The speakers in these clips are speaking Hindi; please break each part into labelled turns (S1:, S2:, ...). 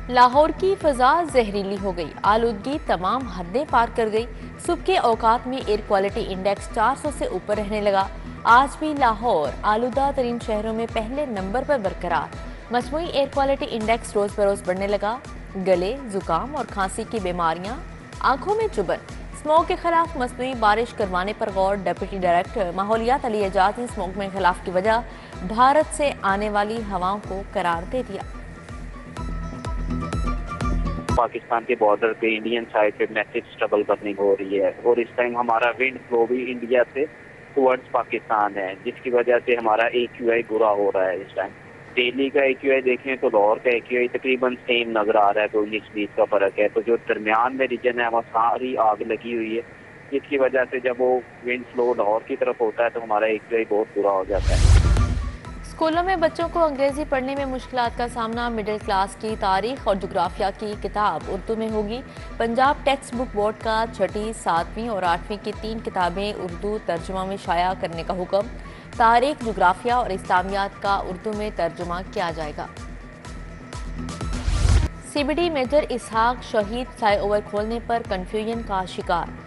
S1: लाहौर की फजा जहरीली हो गई, आलूदगी तमाम हदें पार कर गई। सुबह के औकात में एयर क्वालिटी इंडेक्स 400 से ऊपर रहने लगा। आज भी लाहौर आलूदा तरीन शहरों में पहले नंबर पर बरकरार। मजमूई एयर क्वालिटी इंडेक्स रोज बरोज बढ़ने लगा। गले, जुकाम और खांसी की बीमारियां, आंखों में चुभन। स्मोक के खिलाफ मसनूई बारिश करवाने पर गौर। डिप्टी डायरेक्टर माहौलियात अली एजाज ने स्मोक में खिलाफ की वजह भारत से आने वाली हवाओं को करार दे दिया।
S2: पाकिस्तान के बॉर्डर पे इंडियन साइड पे मैसिव स्ट्रगल बर्निंग हो रही है और इस टाइम हमारा विंड फ्लो भी इंडिया से टुवर्ड्स पाकिस्तान है, जिसकी वजह से हमारा AQI बुरा हो रहा है। इस टाइम दिल्ली का AQI देखें तो लाहौर का AQI तकरीबन सेम नजर आ रहा है, कोई 19-20 का फर्क है। तो जो दरमियान में रीजन है वहाँ सारी आग लगी हुई है, जिसकी वजह से जब वो विंड फ्लो लाहौर की तरफ होता है तो हमारा AQI बहुत बुरा हो जाता है।
S1: स्कूलों में बच्चों को अंग्रेजी पढ़ने में मुश्किलात का सामना। मिडिल क्लास की तारीख और जोग्राफिया की किताब उर्दू में होगी। पंजाब टेक्स्ट बुक बोर्ड का 6ठी, 7वीं और 8वीं की 3 किताबें उर्दू तर्जुमा में शाया करने का हुक्म। तारीख, जोग्राफिया और इस्लामियात का उर्दू में तर्जुमा किया जाएगा। CBD मेजर इसहाक शहीद फ्लाईओवर खोलने पर कंफ्यूजन का शिकार।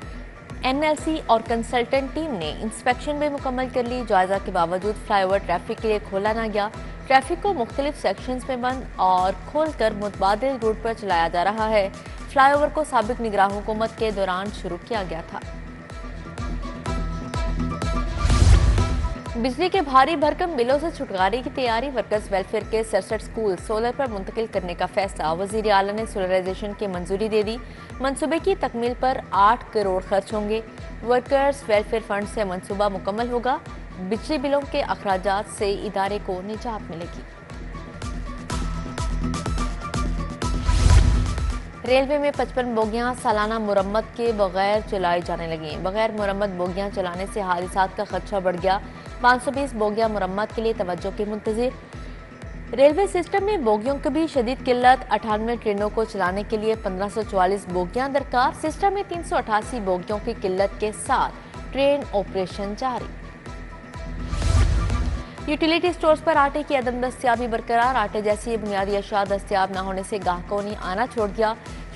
S1: NLC और कंसल्टेंट टीम ने इंस्पेक्शन भी मुकम्मल कर ली। जायजा के बावजूद फ्लाईओवर ट्रैफिक के लिए खोला ना गया। ट्रैफिक को मुख्तलिफ सेक्शंस में बंद और खोलकर मुतबादिल रूट पर चलाया जा रहा है। फ्लाईओवर को साबिक निगरान हुकूमत के दौरान शुरू किया गया था। बिजली के भारी भरकम बिलों से छुटकारे की तैयारी। वर्कर्स वेलफेयर के 67 स्कूल सोलर पर मुंतकिल करने का फैसला। वजीर आला ने सोलराइजेशन की मंजूरी दे दी। मंसूबे की तकमील पर 8 करोड़ खर्च होंगे। वर्कर्स वेलफेयर फंड से मंसूबा मुकम्मल होगा। बिजली बिलों के अखराजात से इदारे को निजात मिलेगी। रेलवे में 55 बोगियां सालाना मुरम्मत के बगैर चलाई जाने लगी। बगैर मुरम्मत बोगियां चलाने से हादसात का खदशा बढ़ गया। 520 बोगियां मुरम्मत के लिए तवज्जो की मुंतजिर। रेलवे सिस्टम में बोगियों की भी शदीद किल्लत। 98 ट्रेनों को चलाने के लिए 1544 बोगियां दरकार। सिस्टम में 388 बोगियों की किल्लत के साथ ट्रेन ऑपरेशन जारी। यूटिलिटी स्टोर्स पर आटे की अदम दस्तियाबी बरकरार। आटे जैसी बुनियादी अशिया दस्तियाब न होने से ग्राहकों ने आना छोड़ दिया।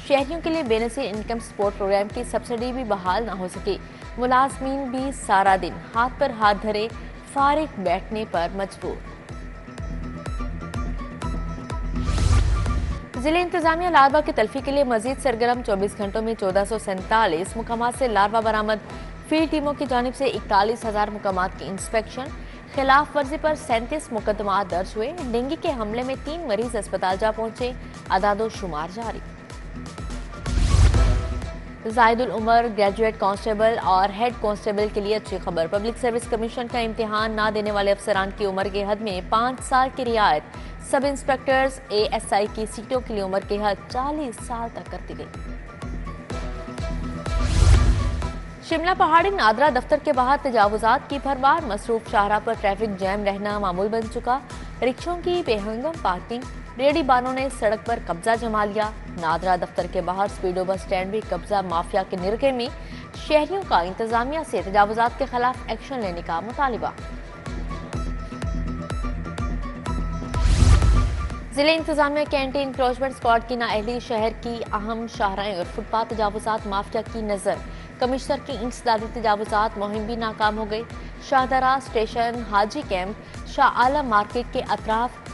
S1: शहरियों के लिए बेनसीर इनकम सपोर्ट प्रोग्राम की सब्सिडी भी बहाल न हो सकी। मुलाजमीन भी सारा दिन हाथ पर हाथ धरे फारिग बैठने पर मजबूर। जिले इंतजामिया लार्वा की तल्फी के लिए मजीद सरगर्म। 24 घंटों में 1447 मुकामात से लार्वा बरामद। फील्ड टीमों की जानिब से 41,000 मुकामात की इंस्पेक्शन। खिलाफ वर्जी पर 37 मुकदमा दर्ज हुए। डेंगू के हमले में 3 मरीज अस्पताल जा पहुंचे। अदादो शुमार जारी। जायदुल उमर ग्रेजुएट कांस्टेबल और हेड कांस्टेबल के लिए अच्छी खबर। पब्लिक सर्विस कमीशन का इम्तिहान ना देने वाले अफसरान की उम्र के हद में 5 साल की रियायत। सब इंस्पेक्टर्स ASI की सीटों के लिए उम्र की हद 40 साल तक कर दी गई। शिमला पहाड़ी नादरा दफ्तर के बाहर तजावुजात की भरमार। मसरूफ शाहरा पर ट्रैफिक जैम रहना मामूल बन चुका। रिक्शों की बेहंगम पार्किंग। रेडी बानों ने सड़क पर कब्जा जमा लिया। नादरा दफ्तर के बाहर स्पीडो बस स्टैंड भी कब्जा माफिया के निरगे में। शहरियों का इंतजामिया से तजावुजात के खिलाफ एक्शन लेने का मुतालिबा। जिले इंतजामिया के एंटी इंक्रोचमेंट स्क्वाड की नाअहली। शहर की अहम शाहराएं और फुटपाथ तजावुजात माफिया की नजर। कमिश्नर की इंसदादी तजावुजात मुहिम भी नाकाम हो गई। Shahdara station, Haji camp, Shah Alam market के अतराफ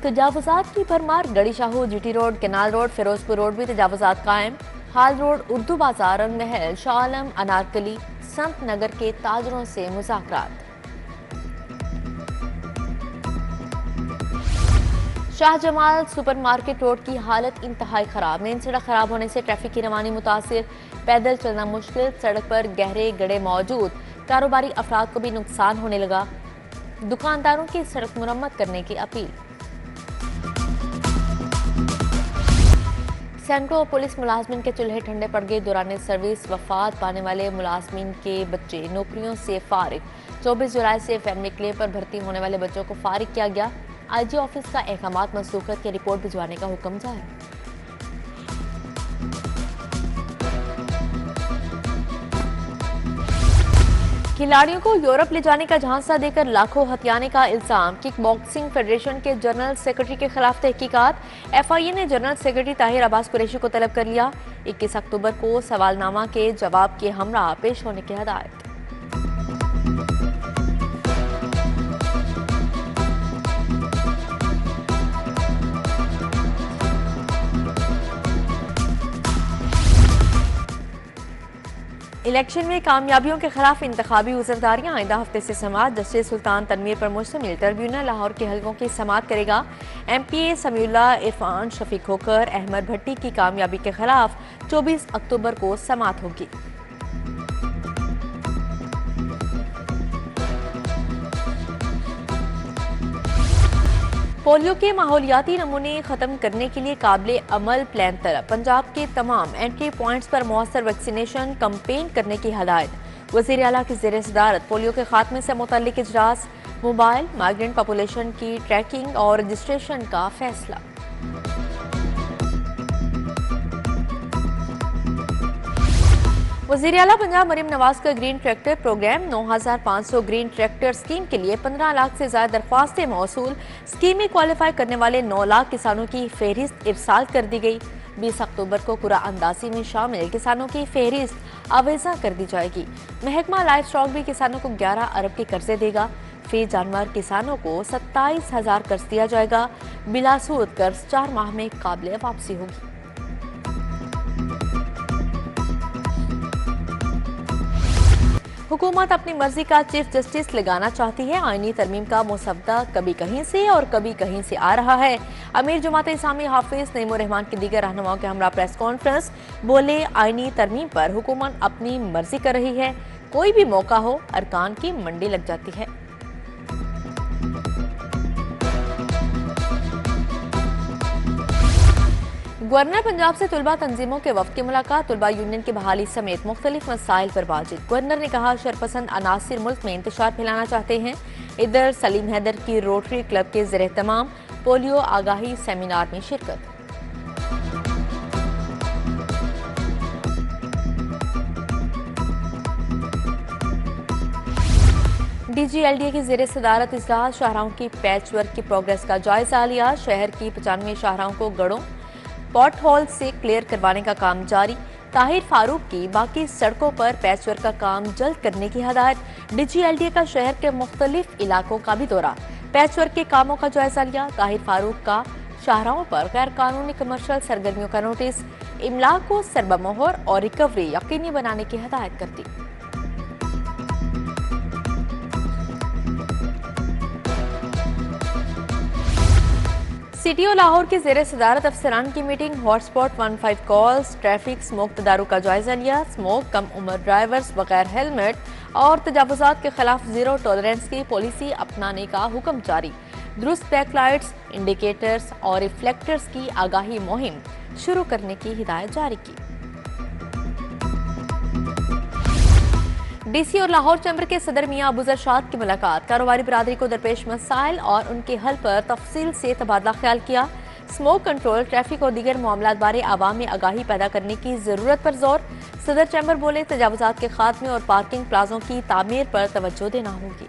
S1: तजावुजात की भरमार। Garhi Shahu, GT road, canal road, Ferozepur road भी तजावुजात कायम। हाल रोड, उर्दू बाजार, रंग महल, शाह आलम, अनारकली, संत नगर के ताजरों से मुज़ाकरात। शाहजमाल सुपरमार्केट रोड की हालत इंतहाई खराब। मेन सड़क खराब होने से ट्रैफिक की रवानी मुतासिर। पैदल चलना मुश्किल। सड़क पर गहरे गड्ढे मौजूद। कारोबारी अफराद को भी नुकसान होने लगा। दुकानदारों की सड़क मुरम्मत करने की अपील। सैकड़ों पुलिस मुलाजमीन के चूल्हे ठंडे पड़ गए। दौरान सर्विस वफात पाने वाले मुलाजमीन के बच्चे नौकरियों से फारिग। 24 जुलाई से फैमिली क्लेम पर भर्ती होने वाले बच्चों को फारिग किया गया। IG ऑफिस का अहकामात मंसूखत की रिपोर्ट भिजवाने का हुक्म जारी। खिलाड़ियों को यूरोप ले जाने का झांसा देकर लाखों हथियाने का इल्जाम। किक बॉक्सिंग फेडरेशन के जनरल सेक्रेटरी के खिलाफ तहकीकात। एफआईए ने जनरल सेक्रेटरी ताहिर अब्बास कुरैशी को तलब कर लिया। 21 अक्टूबर को सवालनामा के जवाब के हमरा पेश होने की हदायत। इलेक्शन में कामयाबियों के खिलाफ इंतखाबी उजरदारियां आइंदा हफ्ते से समाअत। जस्टिस सुल्तान तनवीर पर मुश्तमिल ट्रिब्यूनल लाहौर के हलकों की समाअत करेगा। एमपीए समीउल्लाह, इरफान, शफीक होकर, अहमद भट्टी की कामयाबी के खिलाफ 24 अक्टूबर को समाअत होगी। पोलियो के माहौलियाती नमूने खत्म करने के लिए काबिल अमल प्लान तलब। पंजाब के तमाम एंट्री पॉइंट्स पर मौसर वैक्सीनेशन कैंपेन करने की हदायत। वज़ीर आला की ज़ेर सदारत पोलियो के खात्मे से मुतल्लिक इजलास। मोबाइल माइग्रेंट पॉपुलेशन की ट्रैकिंग और रजिस्ट्रेशन का फैसला। वज़ीर आला पंजाब मरीम नवाज का green tractor program. 9500 green tractor scheme के लिए 15 लाख से ज्यादा दरख्वास्तें मौसूल। स्कीम में क्वालिफाई करने वाले 9 लाख किसानों की फहरिस्त इरसाल कर दी गई। 20 अक्टूबर को कुरा अंदाजी में शामिल किसानों की फहरिस्त आवेजा कर दी जाएगी। महकमा लाइफ स्टॉक भी किसानों को 11 अरब के कर्जे देगा। फी जानवर किसानों को 27,000 कर्ज दिया जाएगा। बिलासूद कर्ज 4 माह में काबिल वापसी होगी। हुकूमत अपनी मर्जी का चीफ जस्टिस लगाना चाहती है। आईनी तरमीम का मुसव्वदा कभी कहीं से और कभी कहीं से आ रहा है। अमीर जमात इस्लामी हाफिज नईमुर रहमान की दीगर रहनुमाओं के हमरा प्रेस कॉन्फ्रेंस। बोले, आईनी तरमीम पर हुकूमत अपनी मर्जी कर रही है। कोई भी मौका हो अरकान की मंडी लग जाती है। गवर्नर पंजाब से तुलबा तंजीमों के वफ्द की मुलाकात। तुलबा यूनियन की बहाली समेत मुख्तलिफ मसाइल पर बातचीत। गवर्नर ने कहा, शरपसंद अनासिर मुल्क में इंतशार फैलाना चाहते हैं। इधर सलीम हैदर की रोटरी क्लब के ज़ेर तमाम पोलियो आगाही सेमिनार में शिरकत। DGLDA की ज़ेर सदारत इजलास। शाहराहों की पैच वर्क की प्रोग्रेस का जायजा लिया। शहर की 95 शाहराहों को गड़ों पॉट होल से क्लियर करवाने का काम जारी। ताहिर फारूक की बाकी सड़कों पर पैचवर्क का काम जल्द करने की हदायत। DGLDA का शहर के मुख्तलिफ इलाकों का भी दौरा। पैचवर्क के कामों का जायजा लिया। ताहिर फारूक का शाहराहों पर गैर कानूनी कमर्शियल सरगर्मियों का नोटिस। इमला को सरबमोहर और रिकवरी यकीनी बनाने की हदायत कर दी। सिटी और लाहौर की ज़ेर सदारत अफसरान की meeting. Hotspot 15 calls, traffic smoke तदारू का जायजा लिया। स्मोक, कम उम्र ड्राइवर्स, बगैर हेलमेट और तजावुजात के खिलाफ जीरो टॉलरेंस की पॉलिसी अपनाने का हुक्म जारी। दुरुस्त बैक लाइट्स, इंडिकेटर्स और रिफ्लेक्टर्स की आगाही मुहिम शुरू करने की हिदायत जारी की। डीसी और लाहौर चैम्बर के सदर मियां अबू जरशाद की मुलाकात। कारोबारी बरादरी को दरपेश मसाइल और उनके हल पर तफसील से तबादला ख्याल किया। स्मोक कंट्रोल, ट्रैफिक और दीगर मामलात बारे आवाम में आगाही पैदा करने की जरूरत पर जोर। सदर चैम्बर बोले, तजावुजात के खात्मे और पार्किंग प्लाजों की तामीर पर तवज्जो देना होगी।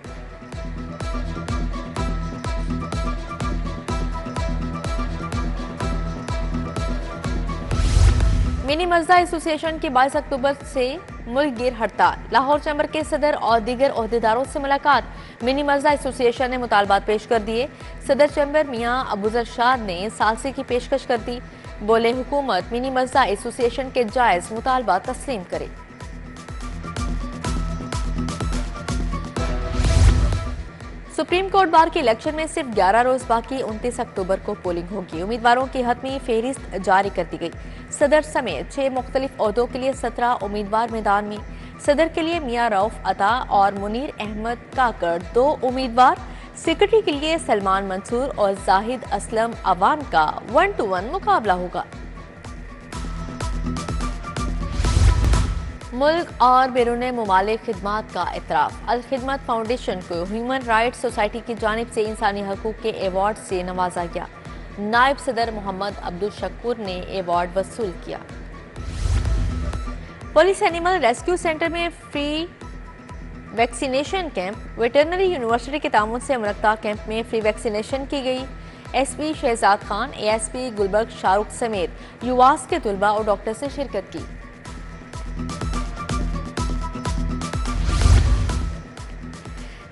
S1: मिनी मजदा एसोसिएशन की 22 अक्टूबर से मुल्क गिर हड़ताल। लाहौर चैम्बर के सदर और दीगर ओहदेदारों से मुलाकात। मिनी मजदा एसोसिएशन ने मुतालबात पेश कर दिए। सदर चैम्बर मियां अबू जरशाद ने सालसी की पेशकश कर दी। बोले, हुकूमत मिनी मजदा एसोसिएशन के जायज मुतालबात तस्लीम करे। सुप्रीम कोर्ट बार के इलेक्शन में सिर्फ 11 रोज बाकी। 29 अक्टूबर को पोलिंग होगी। उम्मीदवारों की हतमी फेहरिस्त जारी कर दी गई। सदर समेत 6 मुख्तलिफ ओहदों के लिए 17 उम्मीदवार मैदान में। सदर के लिए मियां रऊफ अता और मुनीर अहमद काकड़ 2 उम्मीदवार। सेक्रेटरी के लिए सलमान मंसूर और जाहिद असलम अवान का 1-1 मुकाबला होगा। मुल्क और बैरून मुमालिक खिदमात का एतराफ। अल खिदमत फाउंडेशन को ह्यूमन राइट्स सोसाइटी की जानिब से इंसानी हकूक के एवार्ड से नवाजा गया। नायब सदर मोहम्मद अब्दुल शकूर ने एवार्ड वसूल किया। पुलिस एनिमल रेस्क्यू सेंटर में free vaccination camp veterinary university के तामुन से मुनक्का कैंप में फ्री वैक्सीनेशन की गई। एसपी शहजाद खान, एएसपी गुलबर्ग शाहरुख समेत युवास के तुलबा और डॉक्टर्स ने शिरकत की।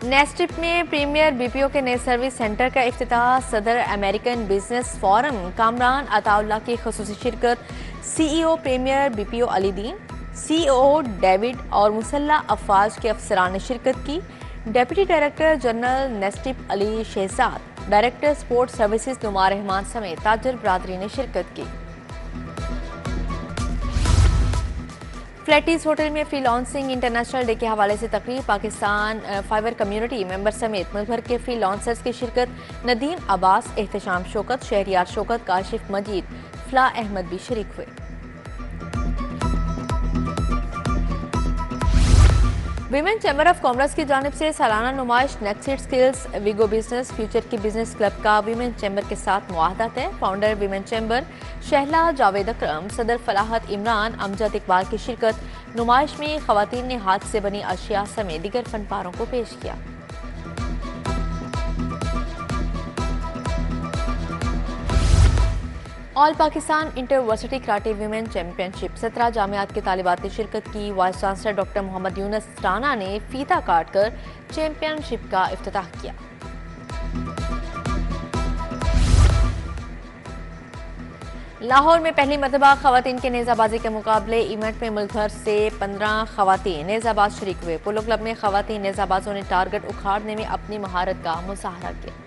S1: नेस्टिप में प्रीमियर बीपीओ के नए सर्विस सेंटर का इफ्तिताह, सदर American business forum Kamran Ataullah की खुसूसी शिरकत, CEO premier BPO Alideen, CEO David और मुसल्ला अफवाज के अफसरान ने शिरकत की। डेप्यूटी डायरेक्टर जनरल नेस्टिप Ali Shahzad, director sport services Numa Rahman समेत ताजर बरादरी ने शिरकत की। फ्लैटीज होटल में फ्रीलांसिंग इंटरनेशनल डे के हवाले से तकरीर, पाकिस्तान फाइबर कम्युनिटी मेंबर समेत मुल्क भर के फ्रीलांसर्स की शिरकत, नदीम अब्बास, एहतशाम शौकत, शहरियार शौकत, काशिफ मजीद, फलाह अहमद भी शरीक हुए। विमेन चैम्बर ऑफ कॉमर्स की जानिब से सालाना नुमाइश नेक्सिट स्किल्स विगो बिजनेस फ्यूचर की बिजनेस क्लब का विमेन चैम्बर के साथ मुआहदा तय। Founder women chamber Shahla Javed Akram, सदर फलाहत इमरान, अमजद इकबाल की शिरकत। नुमाइश में खवातीन ने हाथ से बनी अशिया समेत दीगर फनपारों को पेश किया। All Pakistan intervarsity karate women championship 17 जामियात के तालिबात ने शिरकत की। Vice chancellor doctor Mohammad Yunus Rana ने फीता काट कर चैंपियनशिप का इफ्तिताह किया। लाहौर में पहली मरतबा खवातीन के नेजाबाजी के मुकाबले इवेंट में मुल्क भर से 15 खवातीन नेजाबाज शरीक हुए। पोलो क्लब में खवातीन नेजाबाजों ने टारगेट उखाड़ने में अपनी महारत का मुजाहरा किया।